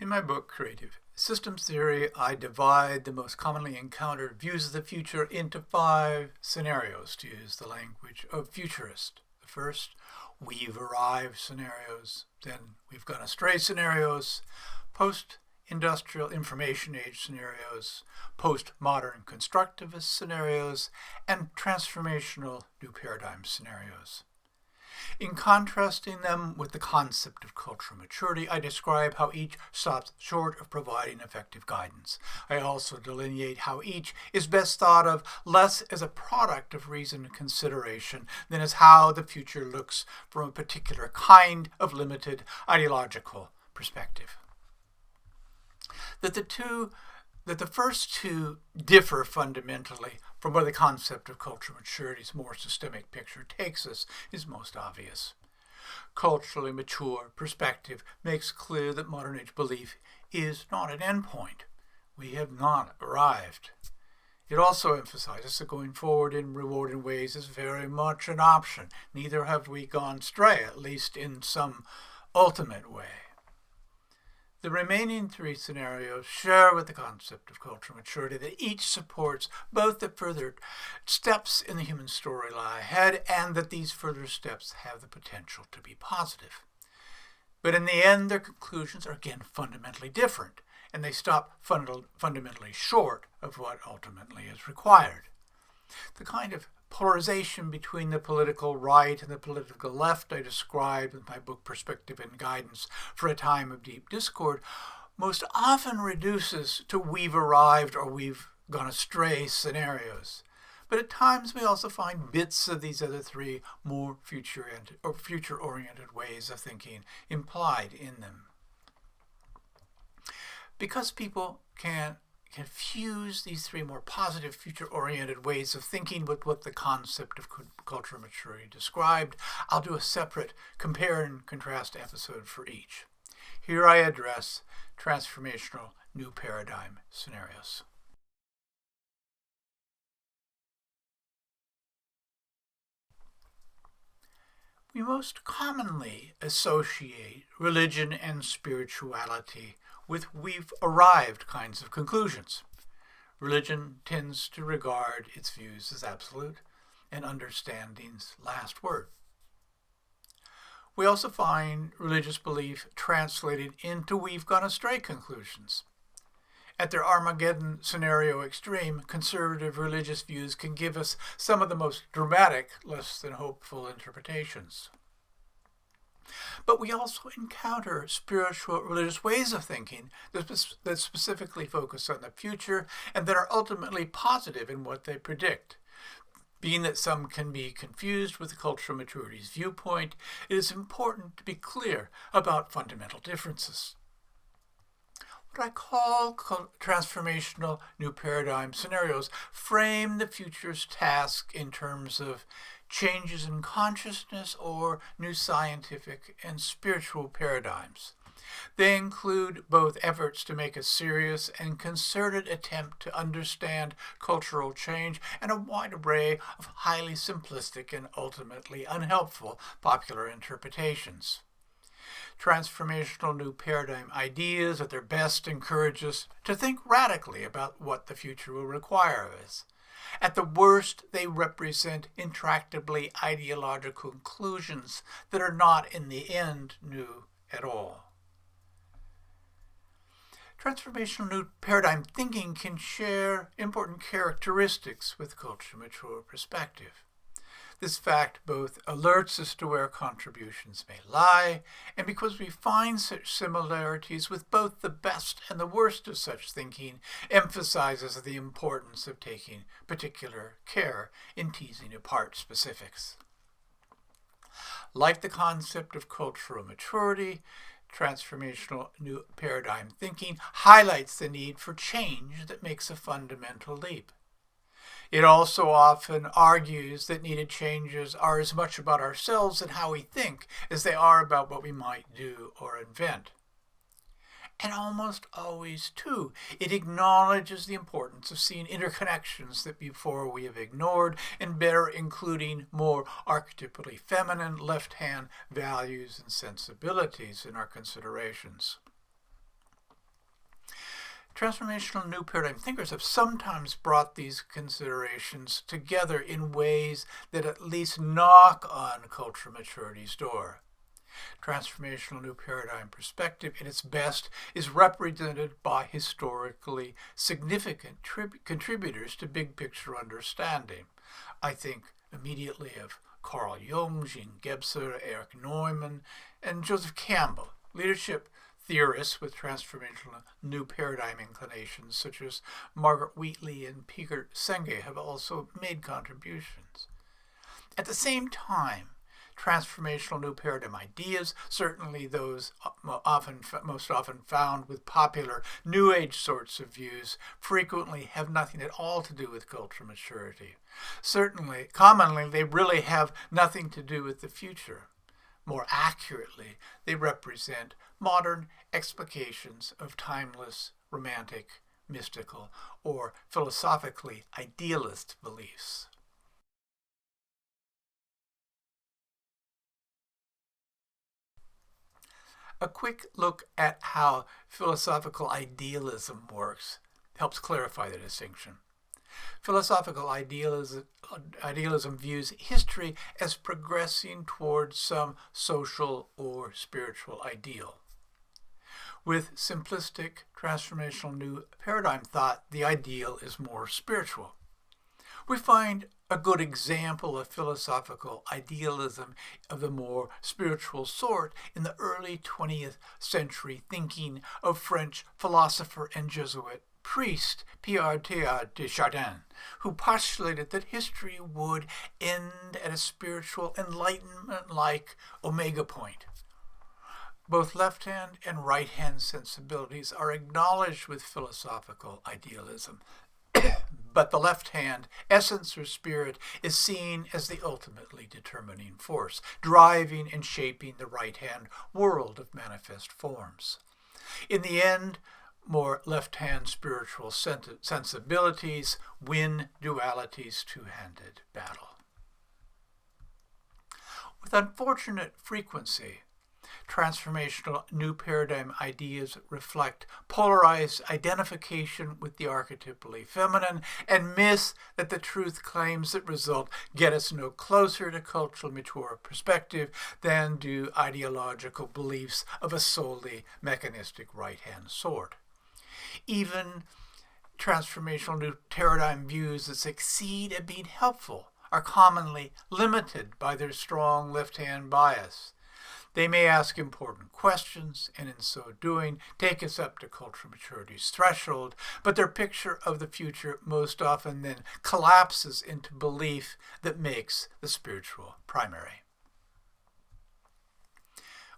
In my book, Creative Systems Theory, I divide the most commonly encountered views of the future into 5 scenarios, to use the language of futurists. The first, we've arrived scenarios, then we've gone astray scenarios, post-industrial information age scenarios, post-modern constructivist scenarios, and transformational new paradigm scenarios. In contrasting them with the concept of cultural maturity, I describe how each stops short of providing effective guidance. I also delineate how each is best thought of less as a product of reason and consideration than as how the future looks from a particular kind of limited ideological perspective. That the first two differ fundamentally from where the concept of cultural maturity's more systemic picture takes us is most obvious. Culturally mature perspective makes clear that modern age belief is not an endpoint. We have not arrived. It also emphasizes that going forward in rewarding ways is very much an option. Neither have we gone astray, at least in some ultimate way. The remaining 3 scenarios share with the concept of cultural maturity that each supports both the further steps in the human story lie ahead and that these further steps have the potential to be positive. But in the end, their conclusions are again fundamentally different, and they stop fundamentally short of what ultimately is required. The kind of polarization between the political right and the political left I describe in my book Perspective and Guidance for a Time of Deep Discord most often reduces to we've arrived or we've gone astray scenarios. But at times we also find bits of these other 3 more future-oriented ways of thinking implied in them. Because people can fuse these 3 more positive, future-oriented ways of thinking with what the concept of cultural maturity described, I'll do a separate compare and contrast episode for each. Here I address transformational new paradigm scenarios. We most commonly associate religion and spirituality with we've arrived kinds of conclusions. Religion tends to regard its views as absolute and understanding's last word. We also find religious belief translated into we've gone astray conclusions. At their Armageddon scenario extreme, conservative religious views can give us some of the most dramatic, less than hopeful interpretations. But we also encounter spiritual religious ways of thinking that specifically focus on the future and that are ultimately positive in what they predict. Being that some can be confused with the cultural maturity's viewpoint, it is important to be clear about fundamental differences. What I call transformational new paradigm scenarios frame the future's task in terms of changes in consciousness or new scientific and spiritual paradigms. They include both efforts to make a serious and concerted attempt to understand cultural change and a wide array of highly simplistic and ultimately unhelpful popular interpretations. Transformational new paradigm ideas at their best encourage us to think radically about what the future will require of us. At the worst, they represent intractably ideological conclusions that are not in the end new at all. Transformational new paradigm thinking can share important characteristics with culturally mature perspective. This fact both alerts us to where contributions may lie, and because we find such similarities with both the best and the worst of such thinking, emphasizes the importance of taking particular care in teasing apart specifics. Like the concept of cultural maturity, transformational new paradigm thinking highlights the need for change that makes a fundamental leap. It also often argues that needed changes are as much about ourselves and how we think as they are about what we might do or invent. And almost always, too, it acknowledges the importance of seeing interconnections that before we have ignored and better including more archetypally feminine left-hand values and sensibilities in our considerations. Transformational new paradigm thinkers have sometimes brought these considerations together in ways that at least knock on cultural maturity's door. Transformational new paradigm perspective at its best is represented by historically significant contributors to big picture understanding. I think immediately of Carl Jung, Jean Gebser, Eric Neumann, and Joseph Campbell, leadership theorists with transformational new paradigm inclinations such as Margaret Wheatley and Peter Senge have also made contributions. At the same time, transformational new paradigm ideas, certainly those most often found with popular New Age sorts of views, frequently have nothing at all to do with cultural maturity. Commonly, they really have nothing to do with the future. More accurately, they represent modern explications of timeless, romantic, mystical, or philosophically idealist beliefs. A quick look at how philosophical idealism works helps clarify the distinction. Philosophical idealism views history as progressing towards some social or spiritual ideal. With simplistic transformational new paradigm thought, the ideal is more spiritual. We find a good example of philosophical idealism of the more spiritual sort in the early 20th century thinking of French philosopher and Jesuit priest Pierre Teilhard de Chardin, who postulated that history would end at a spiritual enlightenment-like omega point. Both left-hand and right-hand sensibilities are acknowledged with philosophical idealism, but the left-hand essence or spirit is seen as the ultimately determining force, driving and shaping the right-hand world of manifest forms. In the end, more left-hand spiritual sensibilities win duality's two-handed battle. With unfortunate frequency, transformational new paradigm ideas reflect polarized identification with the archetypally feminine and miss that the truth claims that result get us no closer to cultural mature perspective than do ideological beliefs of a solely mechanistic right-hand sort. Even transformational new paradigm views that succeed at being helpful are commonly limited by their strong left-hand bias. They may ask important questions, and in so doing, take us up to cultural maturity's threshold, but their picture of the future most often then collapses into belief that makes the spiritual primary.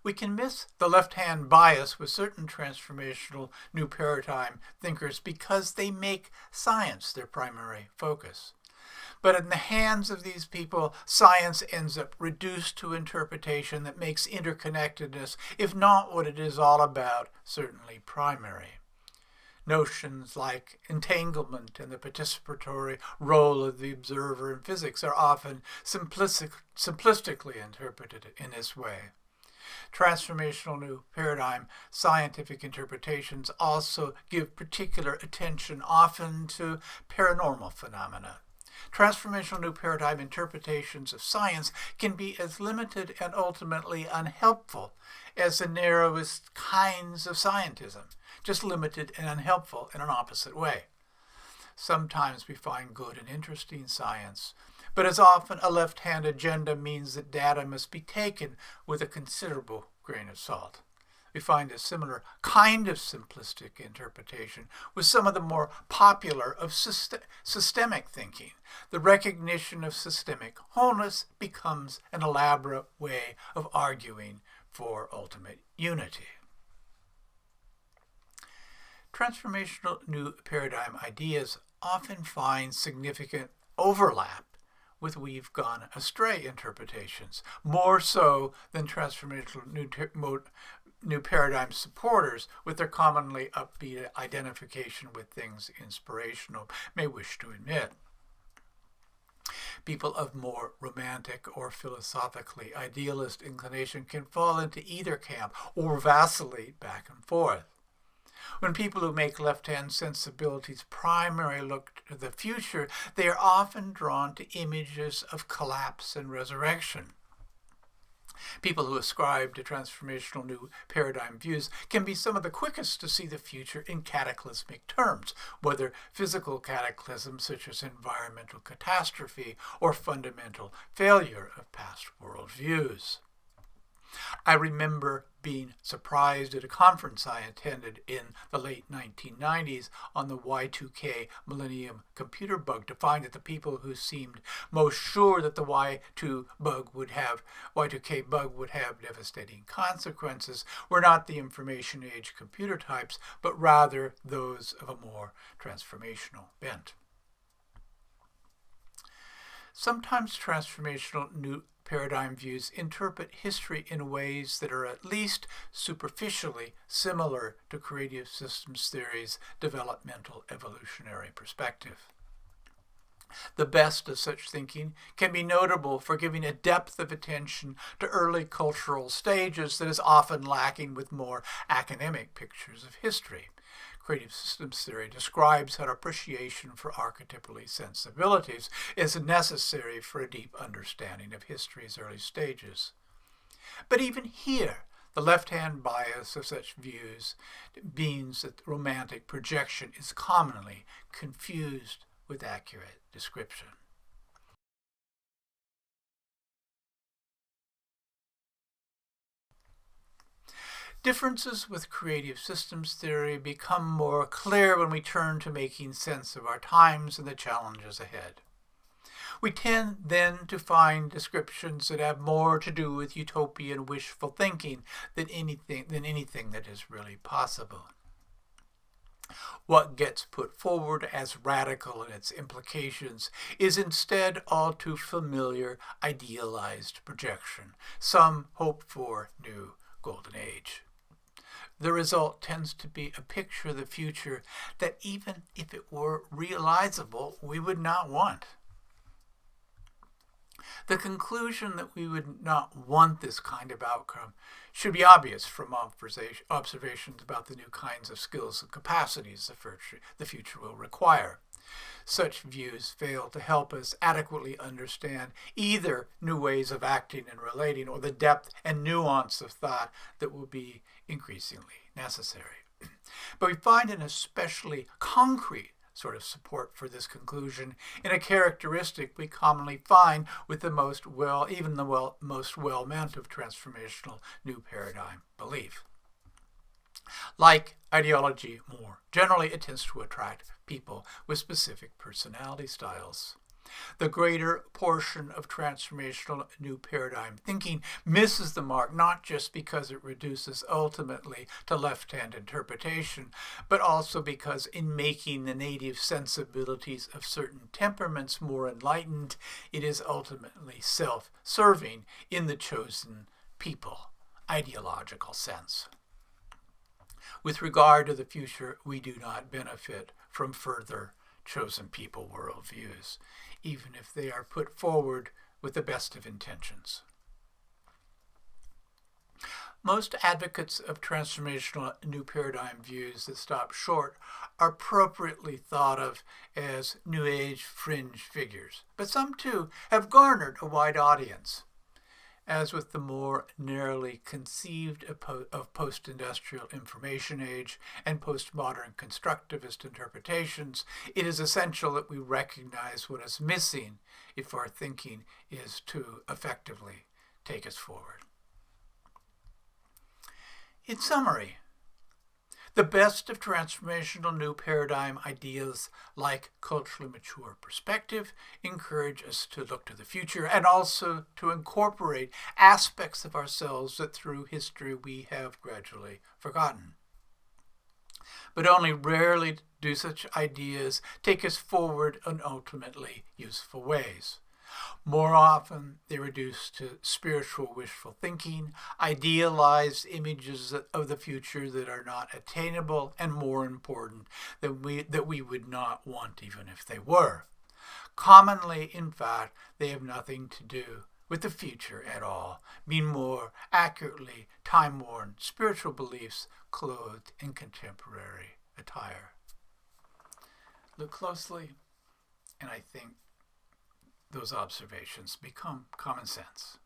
We can miss the left-hand bias with certain transformational new paradigm thinkers because they make science their primary focus. But in the hands of these people, science ends up reduced to interpretation that makes interconnectedness, if not what it is all about, certainly primary. Notions like entanglement and the participatory role of the observer in physics are often simplistically interpreted in this way. Transformational new paradigm scientific interpretations also give particular attention often to paranormal phenomena. Transformational new paradigm interpretations of science can be as limited and ultimately unhelpful as the narrowest kinds of scientism, just limited and unhelpful in an opposite way. Sometimes we find good and interesting science, but as often a left-hand agenda means that data must be taken with a considerable grain of salt. We find a similar kind of simplistic interpretation with some of the more popular of systemic thinking. The recognition of systemic wholeness becomes an elaborate way of arguing for ultimate unity. Transformational new paradigm ideas often find significant overlap with we've gone astray interpretations, more so than transformational new paradigm supporters with their commonly upbeat identification with things inspirational may wish to admit. People of more romantic or philosophically idealist inclination can fall into either camp or vacillate back and forth. When people who make left-hand sensibilities primary look to the future, they are often drawn to images of collapse and resurrection. People who ascribe to transformational new paradigm views can be some of the quickest to see the future in cataclysmic terms, whether physical cataclysms such as environmental catastrophe or fundamental failure of past worldviews. I remember being surprised at a conference I attended in the late 1990s on the Y2K Millennium Computer Bug to find that the people who seemed most sure that the Y2K bug would have devastating consequences were not the information age computer types, but rather those of a more transformational bent. Sometimes transformational new paradigm views interpret history in ways that are at least superficially similar to creative systems theory's developmental evolutionary perspective. The best of such thinking can be notable for giving a depth of attention to early cultural stages that is often lacking with more academic pictures of history. Creative systems theory describes how appreciation for archetypally sensibilities is necessary for a deep understanding of history's early stages. But even here, the left-hand bias of such views means that romantic projection is commonly confused with accurate description. Differences with creative systems theory become more clear when we turn to making sense of our times and the challenges ahead. We tend then to find descriptions that have more to do with utopian wishful thinking than anything that is really possible. What gets put forward as radical in its implications is instead all too familiar idealized projection, some hope for new golden age. The result tends to be a picture of the future that even if it were realizable, we would not want. The conclusion that we would not want this kind of outcome should be obvious from observations about the new kinds of skills and capacities the future will require. Such views fail to help us adequately understand either new ways of acting and relating or the depth and nuance of thought that will be increasingly necessary. But we find an especially concrete sort of support for this conclusion in a characteristic we commonly find with the most well-meant of transformational new paradigm belief. Like ideology more generally, it tends to attract people with specific personality styles. The greater portion of transformational new paradigm thinking misses the mark not just because it reduces ultimately to left-hand interpretation, but also because in making the native sensibilities of certain temperaments more enlightened, it is ultimately self-serving in the chosen people ideological sense. With regard to the future, we do not benefit from further chosen people worldviews, even if they are put forward with the best of intentions. Most advocates of transformational new paradigm views that stop short are appropriately thought of as New Age fringe figures, but some too have garnered a wide audience. As with the more narrowly conceived of post-industrial information age and postmodern constructivist interpretations, it is essential that we recognize what is missing if our thinking is to effectively take us forward. In summary, the best of transformational new paradigm ideas like culturally mature perspective encourage us to look to the future and also to incorporate aspects of ourselves that through history we have gradually forgotten. But only rarely do such ideas take us forward in ultimately useful ways. More often, they reduce to spiritual wishful thinking, idealized images of the future that are not attainable, and more important, that we would not want even if they were. Commonly, in fact, they have nothing to do with the future at all mean more accurately time-worn spiritual beliefs clothed in contemporary attire. Look closely, and I think those observations become common sense.